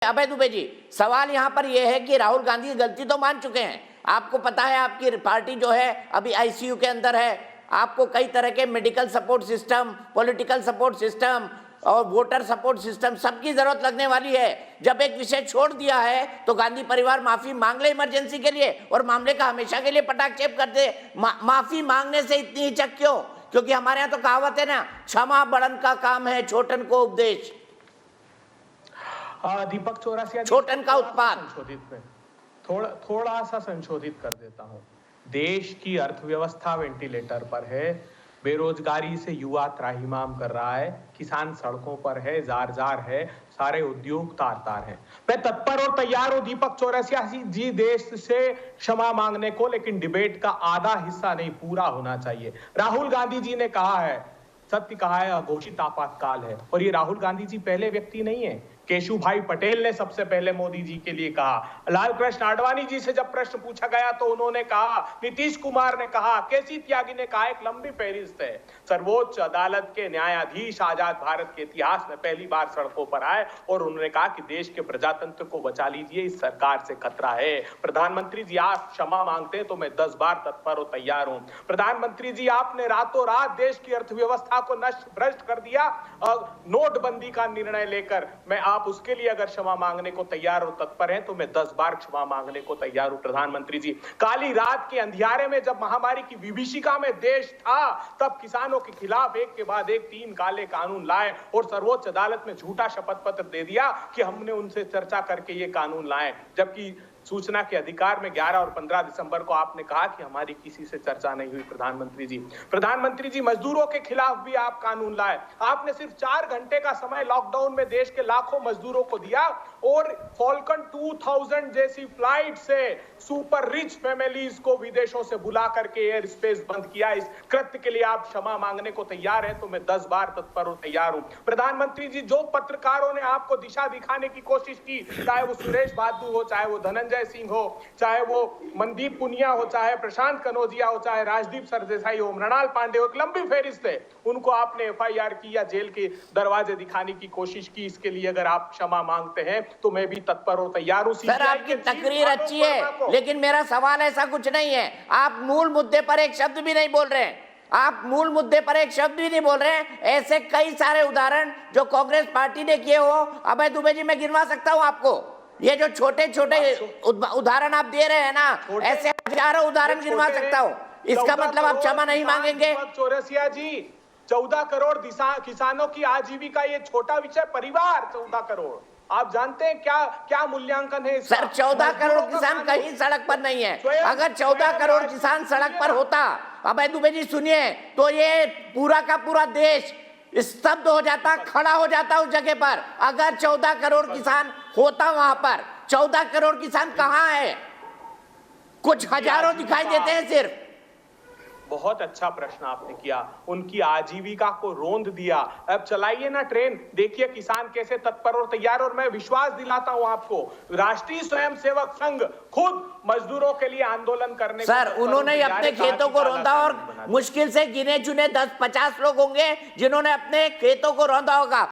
अभय दुबे जी, सवाल यहाँ पर यह है कि राहुल गांधी की गलती तो मान चुके हैं। आपको पता है आपकी पार्टी जो है अभी आईसीयू के अंदर है। आपको कई तरह के medical support system, political support system और वोटर सपोर्ट सिस्टम सबकी जरूरत लगने वाली है। जब एक विषय छोड़ दिया है तो गांधी परिवार माफी मांग ले इमरजेंसी के लिए और मामले का हमेशा के लिए पटाक्षेप कर दे। माफी मांगने से इतनी हिचक क्यों? क्योंकि हमारे यहाँ तो कहावत है ना, क्षमा बड़न का काम है, छोटन को उपदेश। दीपक चौरसिया, छोटन का उत्पाद संशोधित में थोड़ा सा संशोधित कर देता हूं। देश की अर्थव्यवस्था वेंटिलेटर पर है, बेरोजगारी से युवा त्राहिमाम कर रहा है, किसान सड़कों पर है, जार जार है, सारे उद्योग तार तार हैं। मैं तत्पर और तैयार हूं दीपक चौरसिया जी देश से क्षमा मांगने को, लेकिन डिबेट का आधा हिस्सा नहीं, पूरा होना चाहिए। राहुल गांधी जी ने कहा है, सत्य कहा है, अघोषित आपातकाल है। और ये राहुल गांधी जी पहले व्यक्ति नहीं है। केशु भाई पटेल ने सबसे पहले मोदी जी के लिए कहा। लाल कृष्ण आडवाणी जी से जब प्रश्न पूछा गया तो उन्होंने कहा, नीतीश कुमार ने कहा, केसी त्यागी ने कहा। एक लंबी फहरिस्त है। सर्वोच्च अदालत के न्यायाधीश आजाद भारत के इतिहास में पहली बार सड़कों पर आए और उन्होंने कहा कि देश के प्रजातंत्र को बचा लीजिए, इस सरकार से खतरा है। प्रधानमंत्री जी, आप क्षमा मांगते हैं तो मैं 10 बार तत्पर और तैयार हूं। प्रधानमंत्री जी, आपने रातों रात देश की अर्थव्यवस्था को नष्ट भ्रष्ट कर दिया नोटबंदी का निर्णय लेकर। मैं आप उसके लिए अगर क्षमा मांगने को तैयार और तत्पर हैं तो मैं 10 बार क्षमा मांगने को तैयार हूं। प्रधानमंत्री जी, काली रात के अंधियारे में जब महामारी की विभीषिका में देश था, तब किसानों के खिलाफ एक के बाद एक 3 काले कानून लाए और सर्वोच्च अदालत में झूठा शपथ पत्र दे दिया कि हमने उनसे चर्चा करके ये कानून लाए। जबकि सूचना के अधिकार में 11 और 15 दिसंबर को आपने कहा कि हमारी किसी से चर्चा नहीं हुई। प्रधानमंत्री जी, मजदूरों के खिलाफ भी आप कानून लाए। आपने सिर्फ 4 घंटे का समय लॉकडाउन में देश के लाखों मजदूरों को दिया और फॉल्कन 2000 जैसी फ्लाइट से सुपर रिच फैमिलीज को विदेशों से बुला करके एयर स्पेस बंद किया। इस कृत्य के लिए आप क्षमा मांगने को तैयार हैं तो मैं 10 बार तत्पर और तैयार हूं। प्रधानमंत्री जी, जो पत्रकारों ने आपको दिशा दिखाने की कोशिश की, चाहे वो सुरेश बादू हो, चाहे वो धनंजय सिंह हो, चाहे वो मनदीप पुनिया हो, चाहे प्रशांत कनौजिया हो, चाहे राजदीप सरदेसाई हो, मृणाल पांडे हो, एक लंबी फेहरिस्त है, उनको आपने एफआईआर की या जेल के दरवाजे दिखाने की कोशिश की। इसके लिए अगर आप क्षमा मांगते हैं तो मैं भी तत्पर और तैयार हूं। सर, आपकी तकरीर अच्छी है, लेकिन मेरा सवाल ऐसा कुछ नहीं है। आप मूल मुद्दे पर एक शब्द भी नहीं बोल रहे हैं। आप मूल मुद्दे पर एक शब्द भी नहीं बोल रहे हैं। ऐसे कई सारे उदाहरण जो कांग्रेस पार्टी ने किए हो, अभय दुबे जी, मैं गिनवा सकता हूं आपको। ये जो छोटे छोटे उदाहरण आप दे रहे हैं ना, ऐसे हजारों उदाहरण गिनवा सकता हूं। इसका मतलब आप क्षमा नहीं मांगेंगे? चौरसिया जी, 14 करोड़ किसानों की आजीविका, ये छोटा विषय, परिवार 14 करोड़, आप जानते हैं क्या क्या मूल्यांकन है इसका? सर, 14 करोड़ किसान कहीं सड़क पर नहीं है। अगर 14 करोड़ किसान सड़क पर होता, अभय दुबे जी सुनिए, तो ये पूरा का पूरा देश स्तब्ध हो जाता, खड़ा हो जाता उस जगह पर। अगर 14 करोड़ किसान होता वहां पर। 14 करोड़ किसान कहां है? कुछ हजारों दिखाई देते हैं सिर्फ। बहुत अच्छा प्रश्न आपने किया। उनकी आजीविका को रोंद दिया। अब चलाइए ना ट्रेन, देखिए किसान कैसे तत्पर और तैयार। और मैं विश्वास दिलाता हूं आपको, राष्ट्रीय स्वयंसेवक संघ खुद मजदूरों के लिए आंदोलन करने। सर, उन्होंने अपने खेतों को रौंदा और मुश्किल से गिने चुने 10-50 लोग होंगे जिन्होंने अपने खेतों को रौंदा होगा।